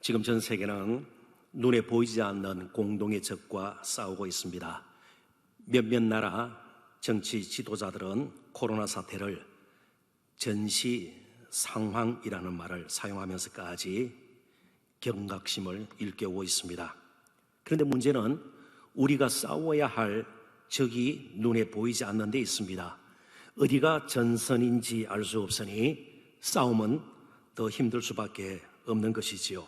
지금 전 세계는 눈에 보이지 않는 공동의 적과 싸우고 있습니다. 몇몇 나라 정치 지도자들은 코로나 사태를 전시 상황이라는 말을 사용하면서까지 경각심을 일깨우고 있습니다. 그런데 문제는 우리가 싸워야 할 적이 눈에 보이지 않는 데 있습니다. 어디가 전선인지 알 수 없으니 싸움은 더 힘들 수밖에 없는 것이지요.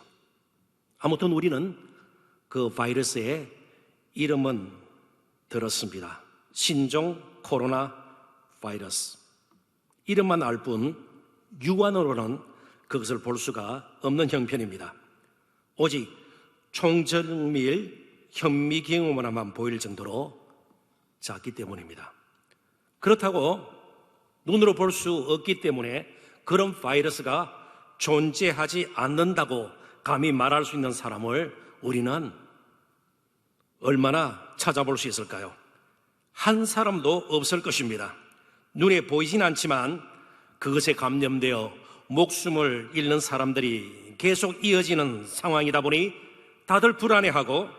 아무튼 우리는 그 바이러스의 이름은 들었습니다. 신종 코로나 바이러스. 이름만 알 뿐 육안으로는 그것을 볼 수가 없는 형편입니다. 오직 총정밀 현미경으로만 보일 정도로 작기 때문입니다. 그렇다고 눈으로 볼 수 없기 때문에 그런 바이러스가 존재하지 않는다고 감히 말할 수 있는 사람을 우리는 얼마나 찾아볼 수 있을까요? 한 사람도 없을 것입니다. 눈에 보이진 않지만 그것에 감염되어 목숨을 잃는 사람들이 계속 이어지는 상황이다 보니 다들 불안해하고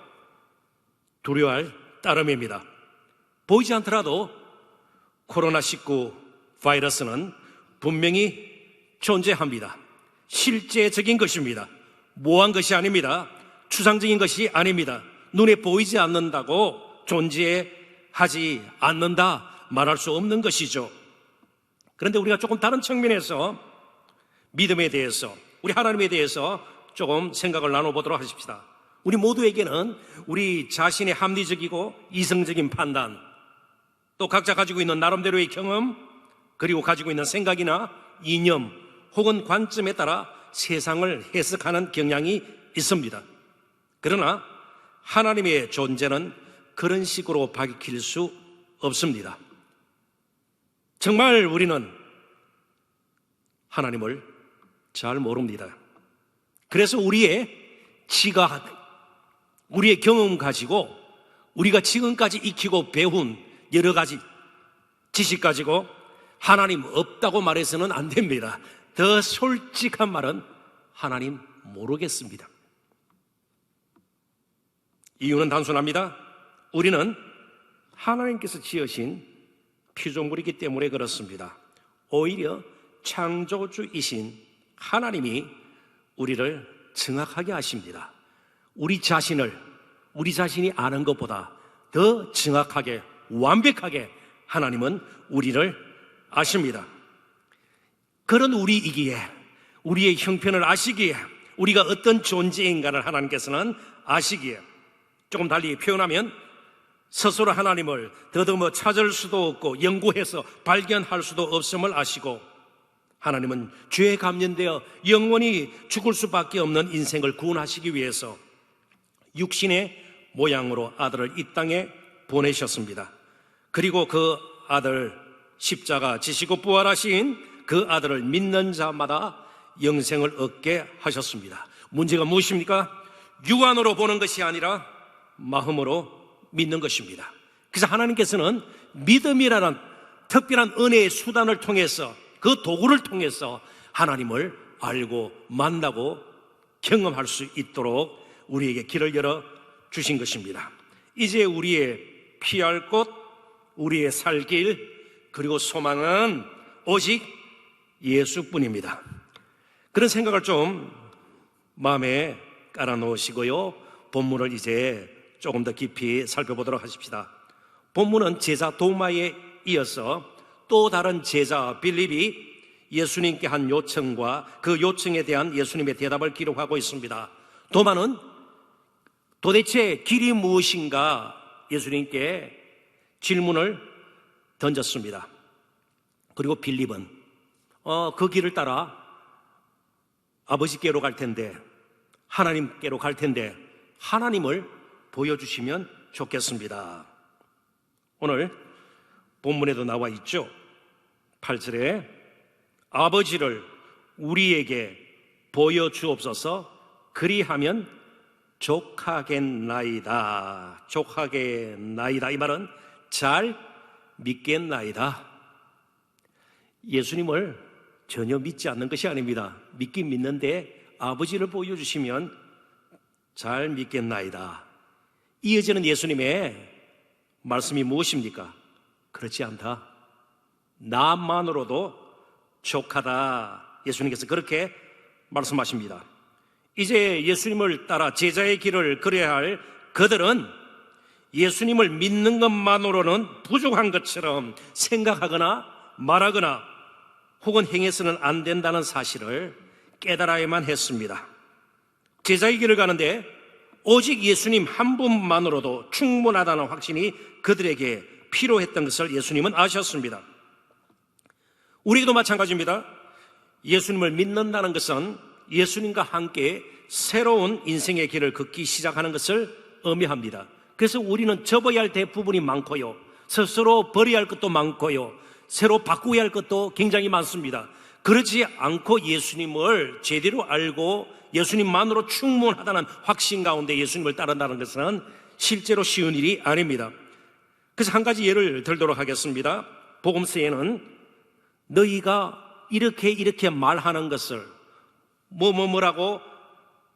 두려워할 따름입니다. 보이지 않더라도 코로나19 바이러스는 분명히 존재합니다. 실제적인 것입니다. 모호한 것이 아닙니다. 추상적인 것이 아닙니다. 눈에 보이지 않는다고 존재하지 않는다 말할 수 없는 것이죠. 그런데 우리가 조금 다른 측면에서 믿음에 대해서, 우리 하나님에 대해서 조금 생각을 나눠보도록 하십시다. 우리 모두에게는 우리 자신의 합리적이고 이성적인 판단, 또 각자 가지고 있는 나름대로의 경험, 그리고 가지고 있는 생각이나 이념 혹은 관점에 따라 세상을 해석하는 경향이 있습니다. 그러나 하나님의 존재는 그런 식으로 밝힐 수 없습니다. 정말 우리는 하나님을 잘 모릅니다. 그래서 우리의 지각, 우리의 경험 가지고 우리가 지금까지 익히고 배운 여러 가지 지식 가지고 하나님 없다고 말해서는 안 됩니다. 더 솔직한 말은 하나님 모르겠습니다. 이유는 단순합니다. 우리는 하나님께서 지으신 피조물이기 때문에 그렇습니다. 오히려 창조주이신 하나님이 우리를 정확하게 아십니다. 우리 자신이 아는 것보다 더 정확하게, 완벽하게 하나님은 우리를 아십니다. 그런 우리이기에, 우리의 형편을 아시기에, 우리가 어떤 존재인가를 하나님께서는 아시기에, 조금 달리 표현하면 스스로 하나님을 더듬어 찾을 수도 없고 연구해서 발견할 수도 없음을 아시고, 하나님은 죄에 감염되어 영원히 죽을 수밖에 없는 인생을 구원하시기 위해서 육신의 모양으로 아들을 이 땅에 보내셨습니다. 그리고 그 아들 십자가 지시고 부활하신 그 아들을 믿는 자마다 영생을 얻게 하셨습니다. 문제가 무엇입니까? 육안으로 보는 것이 아니라 마음으로 믿는 것입니다. 그래서 하나님께서는 믿음이라는 특별한 은혜의 수단을 통해서, 그 도구를 통해서 하나님을 알고 만나고 경험할 수 있도록 우리에게 길을 열어 주신 것입니다. 이제 우리의 피할 곳, 우리의 살 길, 그리고 소망은 오직 예수뿐입니다. 그런 생각을 좀 마음에 깔아 놓으시고요, 본문을 이제 조금 더 깊이 살펴보도록 하십시다. 본문은 제자 도마에 이어서 또 다른 제자 빌립이 예수님께 한 요청과 그 요청에 대한 예수님의 대답을 기록하고 있습니다. 도마는 도대체 길이 무엇인가 예수님께 질문을 던졌습니다. 그리고 빌립은 그 길을 따라 아버지께로 갈 텐데, 하나님께로 갈 텐데 하나님을 보여주시면 좋겠습니다. 오늘 본문에도 나와 있죠. 8절에 아버지를 우리에게 보여주옵소서, 그리하면 족하겠나이다. 족하겠나이다. 이 말은 잘 믿겠나이다. 예수님을 전혀 믿지 않는 것이 아닙니다. 믿긴 믿는데 아버지를 보여주시면 잘 믿겠나이다. 이어지는 예수님의 말씀이 무엇입니까? 그렇지 않다. 나만으로도 족하다. 예수님께서 그렇게 말씀하십니다. 이제 예수님을 따라 제자의 길을 걸어야 할 그들은 예수님을 믿는 것만으로는 부족한 것처럼 생각하거나 말하거나 혹은 행해서는 안 된다는 사실을 깨달아야만 했습니다. 제자의 길을 가는데 오직 예수님 한 분만으로도 충분하다는 확신이 그들에게 필요했던 것을 예수님은 아셨습니다. 우리도 마찬가지입니다. 예수님을 믿는다는 것은 예수님과 함께 새로운 인생의 길을 걷기 시작하는 것을 의미합니다. 그래서 우리는 접어야 할 대부분이 많고요, 스스로 버려야 할 것도 많고요, 새로 바꾸어야 할 것도 굉장히 많습니다. 그렇지 않고 예수님을 제대로 알고 예수님만으로 충분하다는 확신 가운데 예수님을 따른다는 것은 실제로 쉬운 일이 아닙니다. 그래서 한 가지 예를 들도록 하겠습니다. 복음서에는 너희가 이렇게 말하는 것을 뭐라고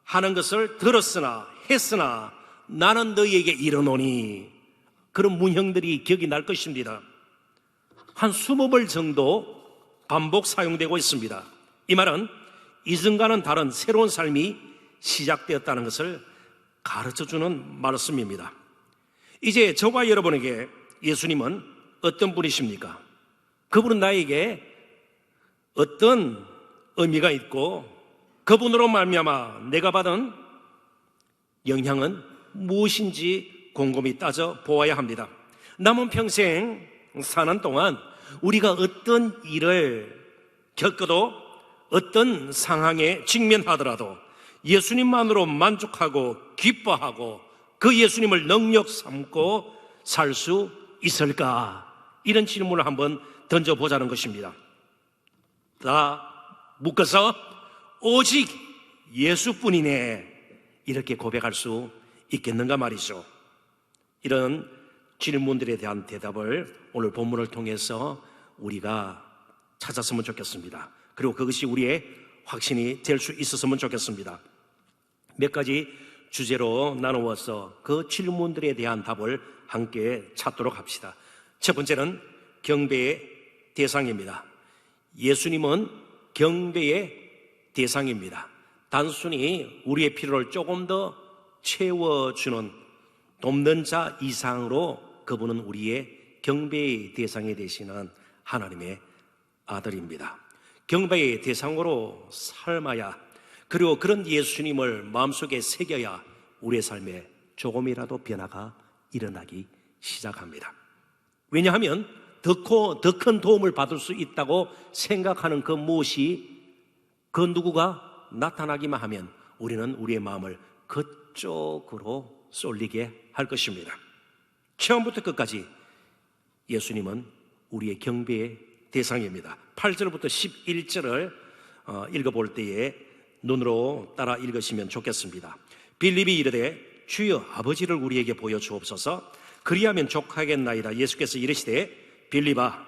하는 것을 들었으나 했으나 나는 너희에게 이르노니, 그런 문형들이 기억이 날 것입니다. 한 20번 정도 반복 사용되고 있습니다. 이 말은 이전과는 다른 새로운 삶이 시작되었다는 것을 가르쳐주는 말씀입니다. 이제 저와 여러분에게 예수님은 어떤 분이십니까? 그분은 나에게 어떤 의미가 있고 그분으로 말미암아 내가 받은 영향은 무엇인지 곰곰이 따져 보아야 합니다. 남은 평생 사는 동안 우리가 어떤 일을 겪어도 어떤 상황에 직면하더라도 예수님만으로 만족하고 기뻐하고 그 예수님을 능력 삼고 살 수 있을까? 이런 질문을 한번 던져보자는 것입니다. 다 묶어서 오직 예수뿐이네, 이렇게 고백할 수 있겠는가 말이죠. 이런 질문들에 대한 대답을 오늘 본문을 통해서 우리가 찾았으면 좋겠습니다. 그리고 그것이 우리의 확신이 될 수 있었으면 좋겠습니다. 몇 가지 주제로 나누어서 그 질문들에 대한 답을 함께 찾도록 합시다. 첫 번째는 경배의 대상입니다. 예수님은 경배의 대상입니다. 단순히 우리의 필요를 조금 더 채워주는 돕는 자 이상으로 그분은 우리의 경배의 대상이 되시는 하나님의 아들입니다. 경배의 대상으로 삶아야, 그리고 그런 예수님을 마음속에 새겨야 우리의 삶에 조금이라도 변화가 일어나기 시작합니다. 왜냐하면 더 큰 도움을 받을 수 있다고 생각하는 그 무엇이 그 누구가 나타나기만 하면 우리는 우리의 마음을 그쪽으로 쏠리게 할 것입니다. 처음부터 끝까지 예수님은 우리의 경배의 대상입니다. 8절부터 11절을 읽어볼 때에 눈으로 따라 읽으시면 좋겠습니다. 빌립이 이르되 주여 아버지를 우리에게 보여주옵소서, 그리하면 족하겠나이다. 예수께서 이르시되 빌립아,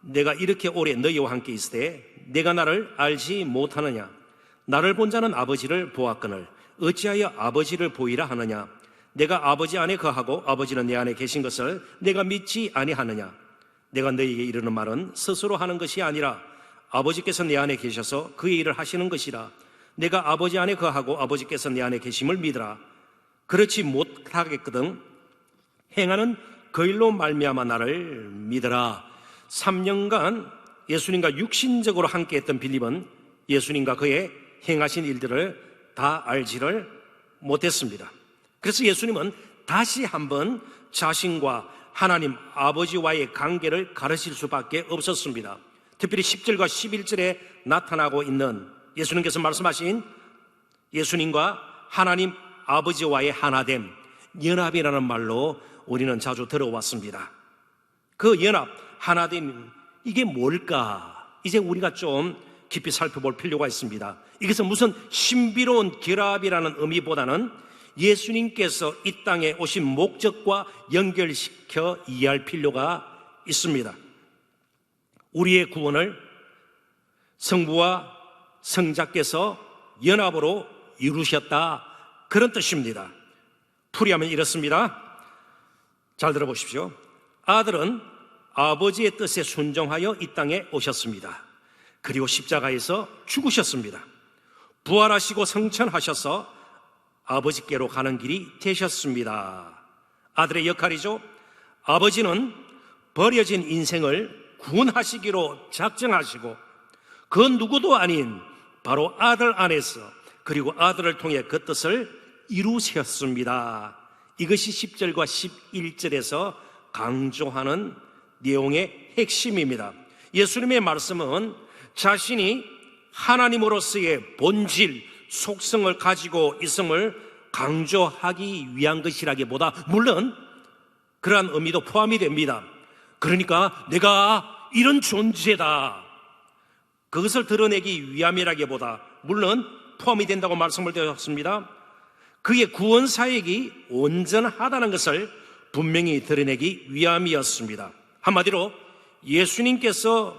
내가 이렇게 오래 너희와 함께 있으되 내가 나를 알지 못하느냐? 나를 본 자는 아버지를 보았거늘 어찌하여 아버지를 보이라 하느냐? 내가 아버지 안에 거하고 아버지는 내 안에 계신 것을 내가 믿지 아니하느냐? 내가 너희에게 이르는 말은 스스로 하는 것이 아니라 아버지께서 내 안에 계셔서 그의 일을 하시는 것이라. 내가 아버지 안에 거하고 아버지께서 내 안에 계심을 믿으라. 그렇지 못하겠거든 행하는 그 일로 말미암아 나를 믿으라. 3년간 예수님과 육신적으로 함께했던 빌립은 예수님과 그의 행하신 일들을 다 알지를 못했습니다. 그래서 예수님은 다시 한번 자신과 하나님 아버지와의 관계를 가르칠 수밖에 없었습니다. 특별히 10절과 11절에 나타나고 있는 예수님께서 말씀하신 예수님과 하나님 아버지와의 하나됨, 연합이라는 말로 우리는 자주 들어왔습니다. 그 연합, 하나됨, 이게 뭘까? 이제 우리가 좀 깊이 살펴볼 필요가 있습니다. 이것은 무슨 신비로운 결합이라는 의미보다는 예수님께서 이 땅에 오신 목적과 연결시켜 이해할 필요가 있습니다. 우리의 구원을 성부와 성자께서 연합으로 이루셨다, 그런 뜻입니다. 풀이하면 이렇습니다. 잘 들어보십시오. 아들은 아버지의 뜻에 순종하여 이 땅에 오셨습니다. 그리고 십자가에서 죽으셨습니다. 부활하시고 승천하셔서 아버지께로 가는 길이 되셨습니다. 아들의 역할이죠. 아버지는 버려진 인생을 구원하시기로 작정하시고 그 누구도 아닌 바로 아들 안에서 그리고 아들을 통해 그 뜻을 이루셨습니다. 이것이 10절과 11절에서 강조하는 내용의 핵심입니다. 예수님의 말씀은 자신이 하나님으로서의 본질, 속성을 가지고 있음을 강조하기 위한 것이라기보다 물론 그러한 의미도 포함이 됩니다. 그러니까 내가 이런 존재다, 그것을 드러내기 위함이라기보다 물론 포함이 된다고 말씀을 드렸습니다. 그의 구원 사역이 온전하다는 것을 분명히 드러내기 위함이었습니다. 한마디로 예수님께서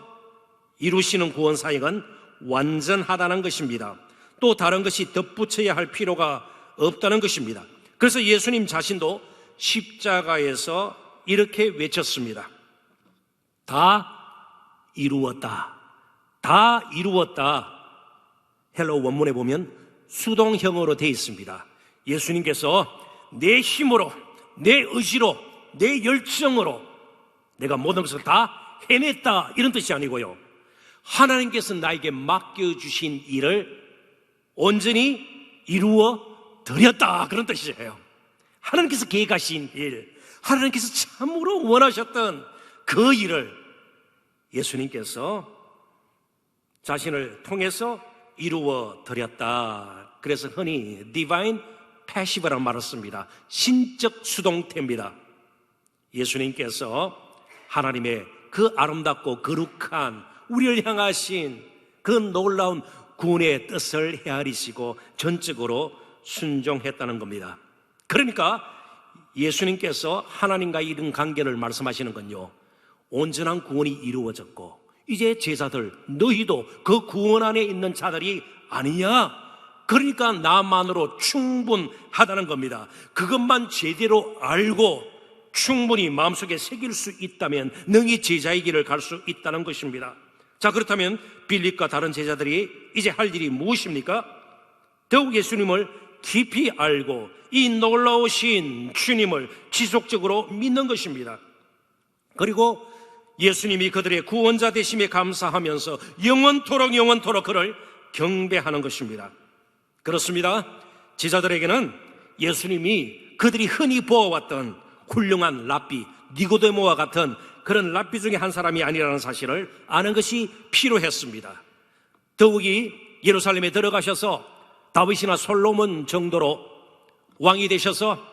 이루시는 구원 사역은 완전하다는 것입니다. 또 다른 것이 덧붙여야 할 필요가 없다는 것입니다. 그래서 예수님 자신도 십자가에서 이렇게 외쳤습니다. 다 이루었다. 다 이루었다. 헬러 원문에 보면 수동형으로 되어 있습니다. 예수님께서 내 힘으로, 내 의지로, 내 열정으로 내가 모든 것을 다 해냈다, 이런 뜻이 아니고요, 하나님께서 나에게 맡겨주신 일을 온전히 이루어 드렸다, 그런 뜻이에요. 하나님께서 계획하신 일, 하나님께서 참으로 원하셨던 그 일을 예수님께서 자신을 통해서 이루어 드렸다. 그래서 흔히 Divine Passive라는 말을 씁니다. 신적 수동태입니다. 예수님께서 하나님의 그 아름답고 거룩한 우리를 향하신 그 놀라운 구원의 뜻을 헤아리시고 전적으로 순종했다는 겁니다. 그러니까 예수님께서 하나님과 이런 관계를 말씀하시는 건요, 온전한 구원이 이루어졌고 이제 제자들 너희도 그 구원 안에 있는 자들이 아니냐, 그러니까 나만으로 충분하다는 겁니다. 그것만 제대로 알고 충분히 마음속에 새길 수 있다면 능히 제자의 길을 갈 수 있다는 것입니다. 자, 그렇다면 빌립과 다른 제자들이 이제 할 일이 무엇입니까? 더욱 예수님을 깊이 알고 이 놀라우신 주님을 지속적으로 믿는 것입니다. 그리고 예수님이 그들의 구원자 되심에 감사하면서 영원토록 그를 경배하는 것입니다. 그렇습니다. 제자들에게는 예수님이 그들이 흔히 보아왔던 훌륭한 랍비 니고데모와 같은 그런 랍비 중에 한 사람이 아니라는 사실을 아는 것이 필요했습니다. 더욱이 예루살렘에 들어가셔서 다윗이나 솔로몬 정도로 왕이 되셔서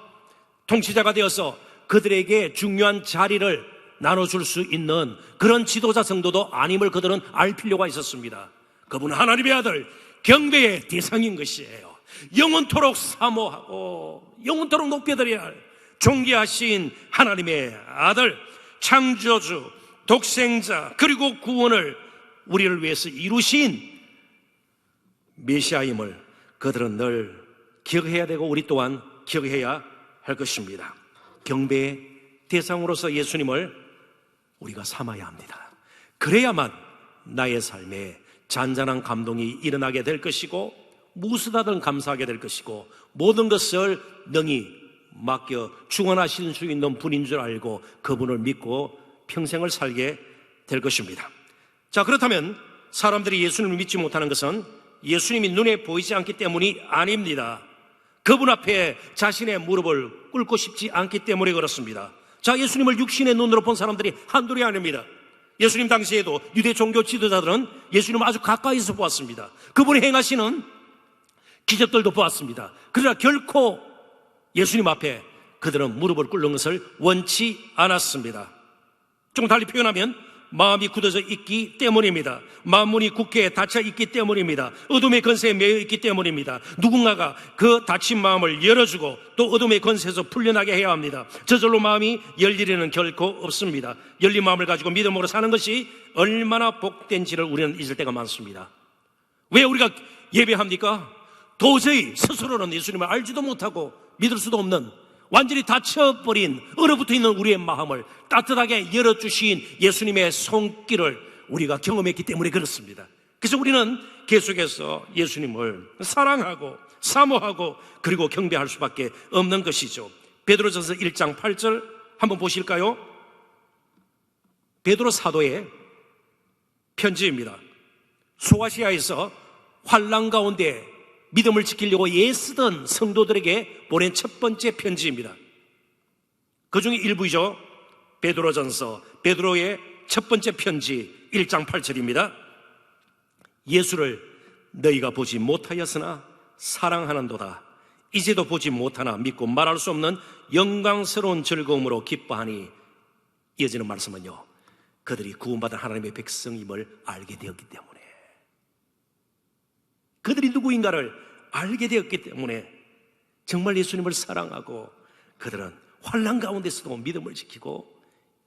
통치자가 되어서 그들에게 중요한 자리를 나눠줄 수 있는 그런 지도자 정도도 아님을 그들은 알 필요가 있었습니다. 그분은 하나님의 아들, 경배의 대상인 것이에요. 영원토록 사모하고 영원토록 높여드려야 할 존귀하신 하나님의 아들, 창조주, 독생자, 그리고 구원을 우리를 위해서 이루신 메시아임을 그들은 늘 기억해야 되고 우리 또한 기억해야 할 것입니다. 경배의 대상으로서 예수님을 우리가 삼아야 합니다. 그래야만 나의 삶에 잔잔한 감동이 일어나게 될 것이고 무엇이든 감사하게 될 것이고 모든 것을 능히 맡겨 중원하실 수 있는 분인 줄 알고 그분을 믿고 평생을 살게 될 것입니다. 자, 그렇다면 사람들이 예수님을 믿지 못하는 것은 예수님이 눈에 보이지 않기 때문이 아닙니다. 그분 앞에 자신의 무릎을 꿇고 싶지 않기 때문에 그렇습니다. 자, 예수님을 육신의 눈으로 본 사람들이 한둘이 아닙니다. 예수님 당시에도 유대 종교 지도자들은 예수님을 아주 가까이서 보았습니다. 그분이 행하시는 기적들도 보았습니다. 그러나 결코 예수님 앞에 그들은 무릎을 꿇는 것을 원치 않았습니다. 좀 달리 표현하면 마음이 굳어져 있기 때문입니다. 만문이 굳게 닫혀 있기 때문입니다. 어둠의 권세에 매여 있기 때문입니다. 누군가가 그 닫힌 마음을 열어주고 또 어둠의 권세에서 풀려나게 해야 합니다. 저절로 마음이 열릴 일은 결코 없습니다. 열린 마음을 가지고 믿음으로 사는 것이 얼마나 복된지를 우리는 잊을 때가 많습니다. 왜 우리가 예배합니까? 도저히 스스로는 예수님을 알지도 못하고 믿을 수도 없는 완전히 닫혀버린 얼어붙어 있는 우리의 마음을 따뜻하게 열어주신 예수님의 손길을 우리가 경험했기 때문에 그렇습니다. 그래서 우리는 계속해서 예수님을 사랑하고 사모하고 그리고 경배할 수밖에 없는 것이죠. 베드로전서 1장 8절 한번 보실까요? 베드로 사도의 편지입니다. 소아시아에서 환난 가운데 믿음을 지키려고 애쓰던 성도들에게 보낸 첫 번째 편지입니다. 그 중에 일부이죠. 베드로전서, 베드로의 첫 번째 편지 1장 8절입니다. 예수를 너희가 보지 못하였으나 사랑하는도다. 이제도 보지 못하나 믿고 말할 수 없는 영광스러운 즐거움으로 기뻐하니, 이어지는 말씀은요, 그들이 구원받은 하나님의 백성임을 알게 되었기 때문에, 그들이 누구인가를 알게 되었기 때문에 정말 예수님을 사랑하고 그들은 환난 가운데서도 믿음을 지키고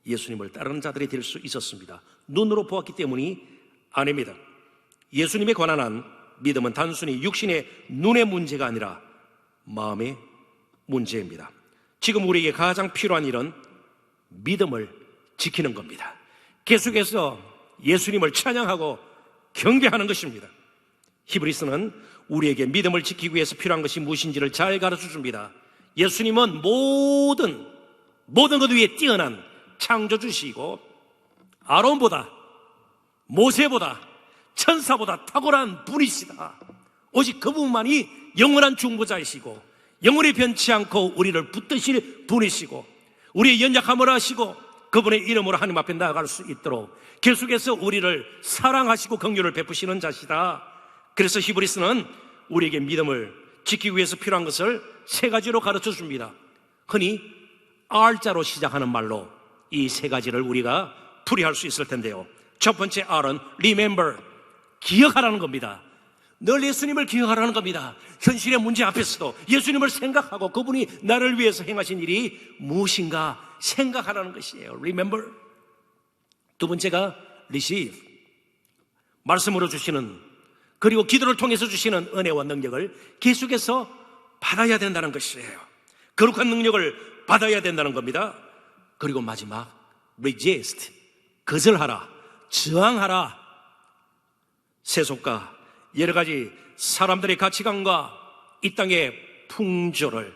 예수님을 따르는 자들이 될 수 있었습니다. 눈으로 보았기 때문이 아닙니다. 예수님에 관한 한 믿음은 단순히 육신의 눈의 문제가 아니라 마음의 문제입니다. 지금 우리에게 가장 필요한 일은 믿음을 지키는 겁니다. 계속해서 예수님을 찬양하고 경배하는 것입니다. 히브리서는 우리에게 믿음을 지키기 위해서 필요한 것이 무엇인지를 잘 가르쳐 줍니다. 예수님은 모든 것 위에 뛰어난 창조주시고 아론보다, 모세보다, 천사보다 탁월한 분이시다. 오직 그분만이 영원한 중보자이시고 영원히 변치 않고 우리를 붙드실 분이시고 우리의 연약함을 아시고 그분의 이름으로 하나님 앞에 나아갈 수 있도록 계속해서 우리를 사랑하시고 긍휼을 베푸시는 자시다. 그래서 히브리서는 우리에게 믿음을 지키기 위해서 필요한 것을 세 가지로 가르쳐 줍니다. 흔히 R자로 시작하는 말로 이 세 가지를 우리가 풀이할 수 있을 텐데요. 첫 번째 R은 Remember, 기억하라는 겁니다. 늘 예수님을 기억하라는 겁니다. 현실의 문제 앞에서도 예수님을 생각하고 그분이 나를 위해서 행하신 일이 무엇인가 생각하라는 것이에요. Remember. 두 번째가 Receive, 말씀으로 주시는, 그리고 기도를 통해서 주시는 은혜와 능력을 계속해서 받아야 된다는 것이에요. 거룩한 능력을 받아야 된다는 겁니다. 그리고 마지막 Resist, 거절하라, 저항하라. 세속과 여러 가지 사람들의 가치관과 이 땅의 풍조를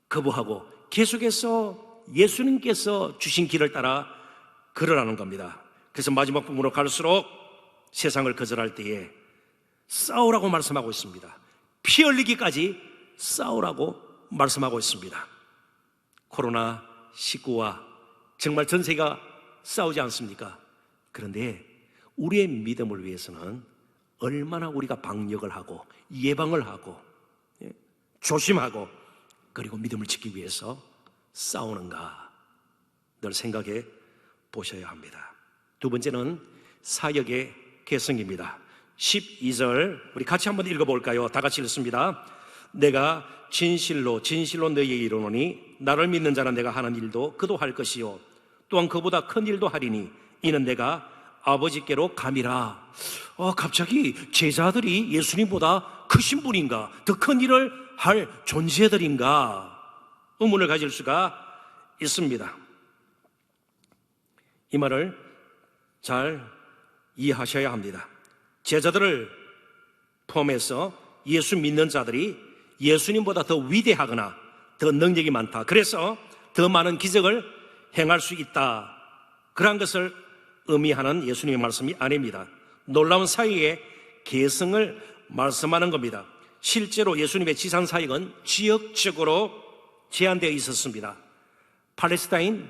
거부하고 계속해서 예수님께서 주신 길을 따라 걸으라는 겁니다. 그래서 마지막 부분으로 갈수록 세상을 거절할 때에 싸우라고 말씀하고 있습니다. 피 흘리기까지 싸우라고 말씀하고 있습니다. 코로나19와 정말 전 세계가 싸우지 않습니까? 그런데 우리의 믿음을 위해서는 얼마나 우리가 방역을 하고 예방을 하고 조심하고 그리고 믿음을 지키기 위해서 싸우는가 늘 생각해 보셔야 합니다. 두 번째는 사역의 개성입니다. 12절 우리 같이 한번 읽어볼까요? 다 같이 읽습니다. 내가 진실로 너희에게 이르노니 나를 믿는 자는 내가 하는 일도 그도 할 것이요 또한 그보다 큰 일도 하리니 이는 내가 아버지께로 감이라. 갑자기 제자들이 예수님보다 크신 분인가, 더 큰 일을 할 존재들인가 의문을 가질 수가 있습니다. 이 말을 잘 이해하셔야 합니다. 제자들을 포함해서 예수 믿는 자들이 예수님보다 더 위대하거나 더 능력이 많다, 그래서 더 많은 기적을 행할 수 있다, 그러한 것을 의미하는 예수님의 말씀이 아닙니다. 놀라운 사역의 개성을 말씀하는 겁니다. 실제로 예수님의 지상 사역은 지역적으로 제한되어 있었습니다. 팔레스타인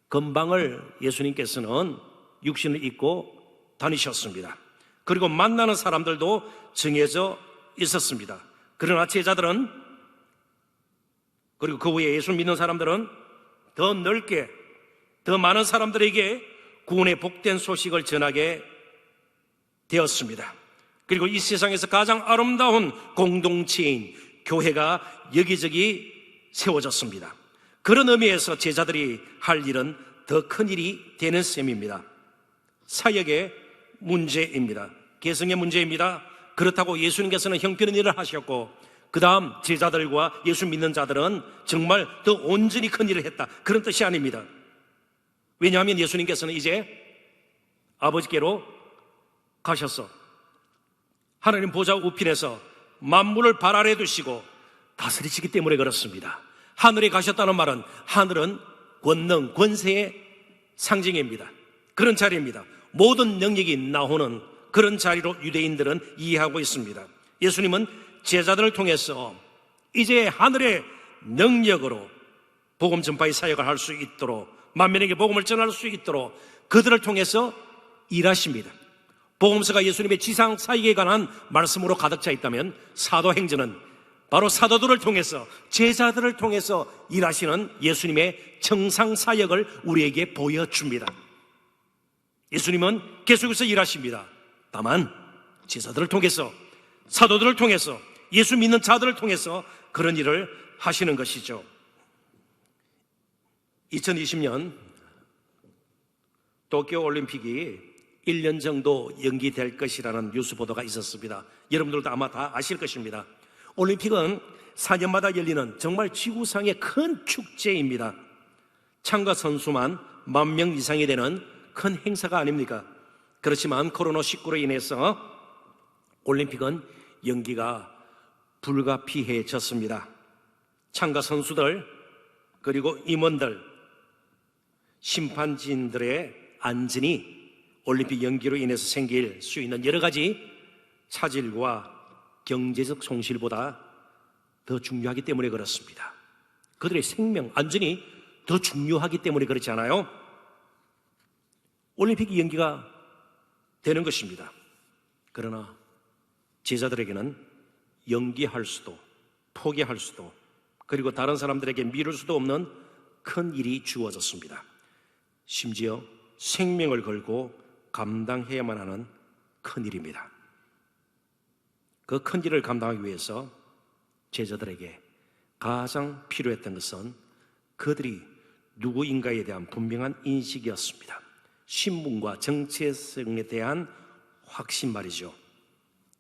근방을 예수님께서는 육신을 입고 다니셨습니다. 그리고 만나는 사람들도 정해져 있었습니다. 그러나 제자들은, 그리고 그 후에 예수 믿는 사람들은 더 넓게, 더 많은 사람들에게 구원의 복된 소식을 전하게 되었습니다. 그리고 이 세상에서 가장 아름다운 공동체인 교회가 여기저기 세워졌습니다. 그런 의미에서 제자들이 할 일은 더 큰 일이 되는 셈입니다. 사역의 문제입니다. 개성의 문제입니다. 그렇다고 예수님께서는 형편없는 일을 하셨고 그 다음 제자들과 예수 믿는 자들은 정말 더 온전히 큰 일을 했다, 그런 뜻이 아닙니다. 왜냐하면 예수님께서는 이제 아버지께로 가셔서 하나님 보좌 우편에서 만물을 발 아래 두시고 다스리시기 때문에 그렇습니다. 하늘에 가셨다는 말은 하늘은 권능, 권세의 상징입니다. 그런 자리입니다. 모든 능력이 나오는 그런 자리로 유대인들은 이해하고 있습니다. 예수님은 제자들을 통해서 이제 하늘의 능력으로 복음 전파의 사역을 할 수 있도록, 만민에게 복음을 전할 수 있도록 그들을 통해서 일하십니다. 복음서가 예수님의 지상 사역에 관한 말씀으로 가득 차 있다면 사도행전은 바로 사도들을 통해서, 제자들을 통해서 일하시는 예수님의 정상 사역을 우리에게 보여줍니다. 예수님은 계속해서 일하십니다. 다만 제자들을 통해서, 사도들을 통해서, 예수 믿는 자들을 통해서 그런 일을 하시는 것이죠. 2020년 도쿄올림픽이 1년 정도 연기될 것이라는 뉴스 보도가 있었습니다. 여러분들도 아마 다 아실 것입니다. 올림픽은 4년마다 열리는 정말 지구상의 큰 축제입니다. 참가 선수만 10,000명 이상이 되는 큰 행사가 아닙니까? 그렇지만 코로나19로 인해서 올림픽은 연기가 불가피해졌습니다. 참가 선수들, 그리고 임원들, 심판진들의 안전이 올림픽 연기로 인해서 생길 수 있는 여러 가지 차질과 경제적 손실보다 더 중요하기 때문에 그렇습니다. 그들의 생명, 안전이 더 중요하기 때문에 그렇지 않아요? 올림픽이 연기가 되는 것입니다. 그러나 제자들에게는 연기할 수도, 포기할 수도, 그리고 다른 사람들에게 미룰 수도 없는 큰 일이 주어졌습니다. 심지어 생명을 걸고 감당해야만 하는 큰 일입니다. 그 큰 일을 감당하기 위해서 제자들에게 가장 필요했던 것은 그들이 누구인가에 대한 분명한 인식이었습니다. 신분과 정체성에 대한 확신 말이죠.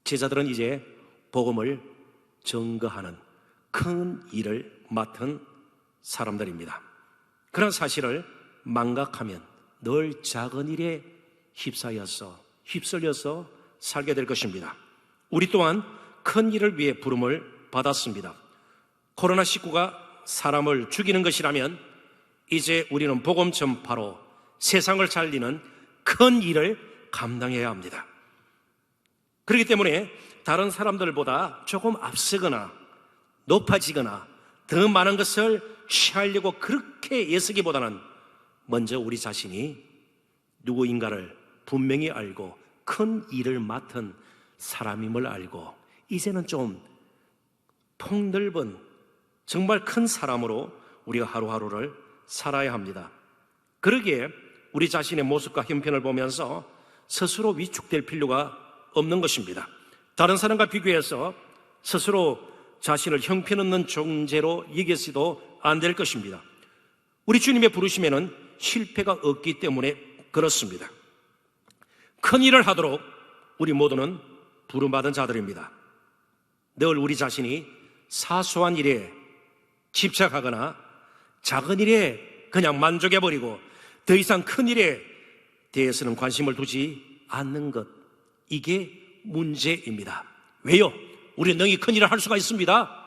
제자들은 이제 복음을 증거하는 큰 일을 맡은 사람들입니다. 그런 사실을 망각하면 늘 작은 일에 휩쓸려서 살게 될 것입니다. 우리 또한 큰 일을 위해 부름을 받았습니다. 코로나19가 사람을 죽이는 것이라면 이제 우리는 복음 전파로 세상을 살리는 큰 일을 감당해야 합니다. 그렇기 때문에 다른 사람들보다 조금 앞서거나 높아지거나 더 많은 것을 취하려고 그렇게 애쓰기보다는 먼저 우리 자신이 누구인가를 분명히 알고 큰 일을 맡은 사람임을 알고 이제는 좀 폭넓은 정말 큰 사람으로 우리가 하루하루를 살아야 합니다. 그러기에 우리 자신의 모습과 형편을 보면서 스스로 위축될 필요가 없는 것입니다. 다른 사람과 비교해서 스스로 자신을 형편없는 존재로 여겨서도 안 될 것입니다. 우리 주님의 부르심에는 실패가 없기 때문에 그렇습니다. 큰 일을 하도록 우리 모두는 부름받은 자들입니다. 늘 우리 자신이 사소한 일에 집착하거나 작은 일에 그냥 만족해버리고 더 이상 큰 일에 대해서는 관심을 두지 않는 것, 이게 문제입니다. 왜요? 우리는 능히 큰 일을 할 수가 있습니다.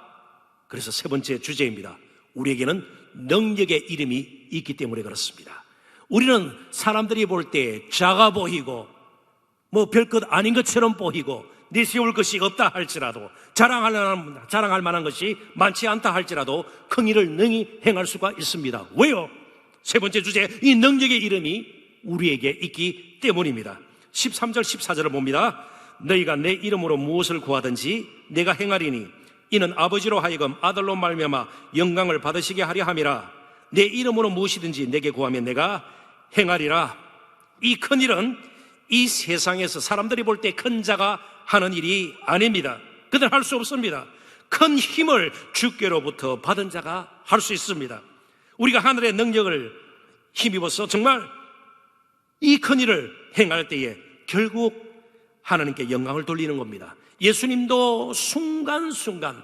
그래서 세 번째 주제입니다. 우리에게는 능력의 이름이 있기 때문에 그렇습니다. 우리는 사람들이 볼 때 작아 보이고 별것 아닌 것처럼 보이고 내세울 것이 없다 할지라도 자랑할 만한 것이 많지 않다 할지라도 큰 일을 능히 행할 수가 있습니다. 왜요? 세 번째 주제, 이 능력의 이름이 우리에게 있기 때문입니다. 13절 14절을 봅니다. 너희가 내 이름으로 무엇을 구하든지 내가 행하리니 이는 아버지로 하여금 아들로 말미암아 영광을 받으시게 하려 함이라. 내 이름으로 무엇이든지 내게 구하면 내가 행하리라. 이 큰 일은 이 세상에서 사람들이 볼 때 큰 자가 하는 일이 아닙니다. 그들은 할 수 없습니다. 큰 힘을 주께로부터 받은 자가 할 수 있습니다. 우리가 하늘의 능력을 힘입어서 정말 이 큰 일을 행할 때에 결국 하나님께 영광을 돌리는 겁니다. 예수님도 순간순간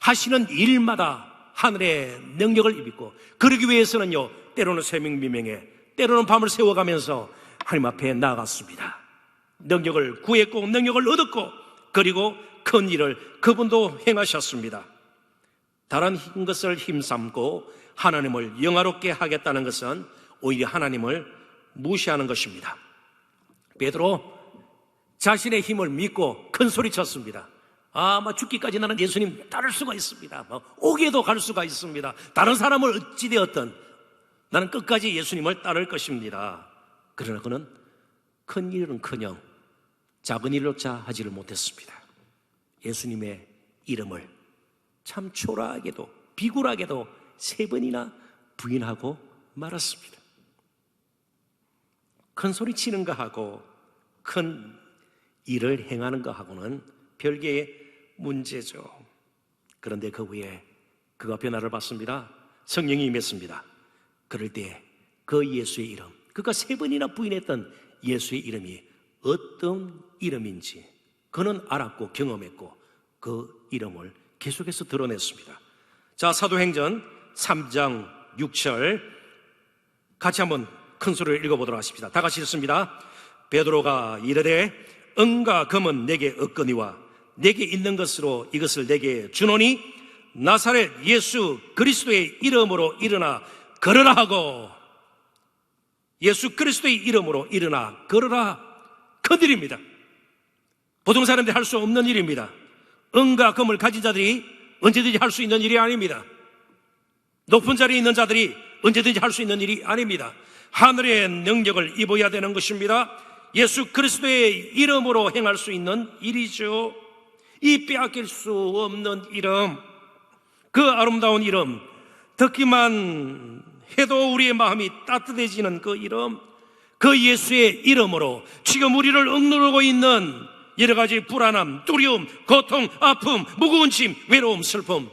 하시는 일마다 하늘의 능력을 입고, 그러기 위해서는요, 때로는 새명미명에, 때로는 밤을 새워가면서 하나님 앞에 나아갔습니다. 능력을 구했고 능력을 얻었고, 그리고 큰 일을 그분도 행하셨습니다. 다른 것을 힘삼고 하나님을 영화롭게 하겠다는 것은 오히려 하나님을 무시하는 것입니다. 베드로 자신의 힘을 믿고 큰 소리 쳤습니다. 죽기까지 나는 예수님 따를 수가 있습니다. 옥에도 갈 수가 있습니다. 다른 사람을 어찌되었든 나는 끝까지 예수님을 따를 것입니다. 그러나 그는 큰 일은커녕 작은 일로차 하지를 못했습니다. 예수님의 이름을 참 초라하게도 비굴하게도 3번이나 부인하고 말았습니다. 큰 소리 치는 거하고 큰 일을 행하는 거하고는 별개의 문제죠. 그런데 그 후에 그가 변화를 받습니다. 성령이 임했습니다. 그럴 때 그 예수의 이름, 그가 3번이나 부인했던 예수의 이름이 어떤 이름인지 그는 알았고 경험했고 그 이름을 계속해서 드러냈습니다. 자, 사도행전 3장 6절 같이 한번 큰 소리로 읽어보도록 하십시다. 다 같이 읽습니다. 베드로가 이르되 은과 금은 내게 없거니와 내게 있는 것으로 이것을 내게 주노니 나사렛 예수 그리스도의 이름으로 일어나 걸으라 하고, 예수 그리스도의 이름으로 일어나 걸으라. 큰 일입니다. 보통 사람들이 할 수 없는 일입니다. 은과 금을 가진 자들이 언제든지 할 수 있는 일이 아닙니다. 높은 자리에 있는 자들이 언제든지 할 수 있는 일이 아닙니다. 하늘의 능력을 입어야 되는 것입니다. 예수 그리스도의 이름으로 행할 수 있는 일이죠. 이 빼앗길 수 없는 이름, 그 아름다운 이름, 듣기만 해도 우리의 마음이 따뜻해지는 그 이름, 그 예수의 이름으로 지금 우리를 억누르고 있는 여러 가지 불안함, 두려움, 고통, 아픔, 무거운 짐, 외로움, 슬픔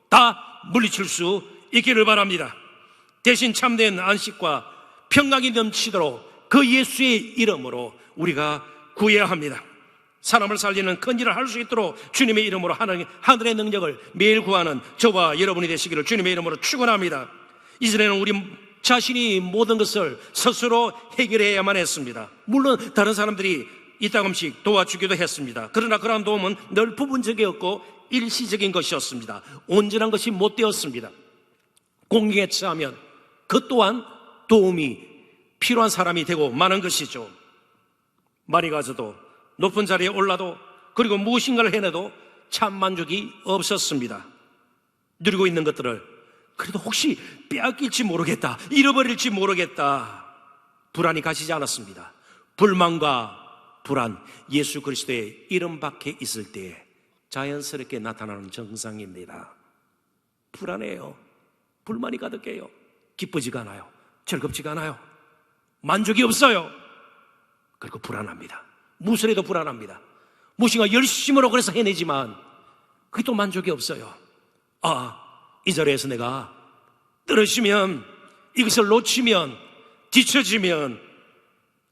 다 물리칠 수 있기를 바랍니다. 대신 참된 안식과 평강이 넘치도록 그 예수의 이름으로 우리가 구해야 합니다. 사람을 살리는 큰 일을 할 수 있도록 주님의 이름으로 하늘의 능력을 매일 구하는 저와 여러분이 되시기를 주님의 이름으로 축원합니다. 이전에는 우리 자신이 모든 것을 스스로 해결해야만 했습니다. 물론 다른 사람들이 이따금씩 도와주기도 했습니다. 그러나 그러한 도움은 늘 부분적이었고 일시적인 것이었습니다. 온전한 것이 못 되었습니다. 공경에 처하면 그 또한 도움이 필요한 사람이 되고 마는 것이죠. 많이 가져도 높은 자리에 올라도 그리고 무엇인가를 해내도 참 만족이 없었습니다. 누리고 있는 것들을 그래도 혹시 빼앗길지 모르겠다, 잃어버릴지 모르겠다, 불안이 가시지 않았습니다. 불만과 불안, 예수 그리스도의 이름 밖에 있을 때 자연스럽게 나타나는 증상입니다. 불안해요. 불만이 가득해요. 기쁘지가 않아요. 즐겁지가 않아요. 만족이 없어요. 그리고 불안합니다. 무엇을 해도 불안합니다. 무엇인가 열심으로 그래서 해내지만 그게 또 만족이 없어요. 이 자리에서 내가 떨어지면, 이것을 놓치면, 뒤처지면,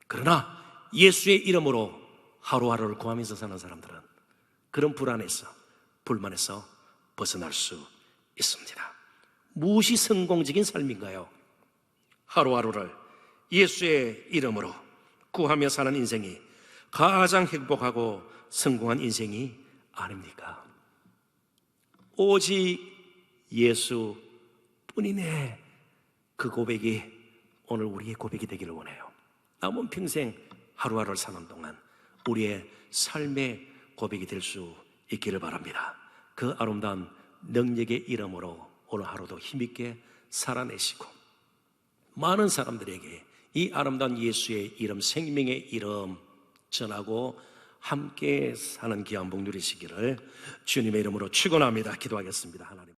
그러나 예수의 이름으로 하루하루를 구하면서 사는 사람들은 그런 불안에서, 불만에서 벗어날 수 있습니다. 무엇이 성공적인 삶인가요? 하루하루를 예수의 이름으로 구하며 사는 인생이 가장 행복하고 성공한 인생이 아닙니까? 오직 예수 뿐이네. 그 고백이 오늘 우리의 고백이 되기를 원해요. 남은 평생 하루하루를 사는 동안 우리의 삶의 고백이 될 수 있기를 바랍니다. 그 아름다운 능력의 이름으로 오늘 하루도 힘있게 살아내시고 많은 사람들에게 이 아름다운 예수의 이름, 생명의 이름 전하고 함께 사는 귀한 복 누리시기를 주님의 이름으로 축원합니다. 기도하겠습니다. 하나님.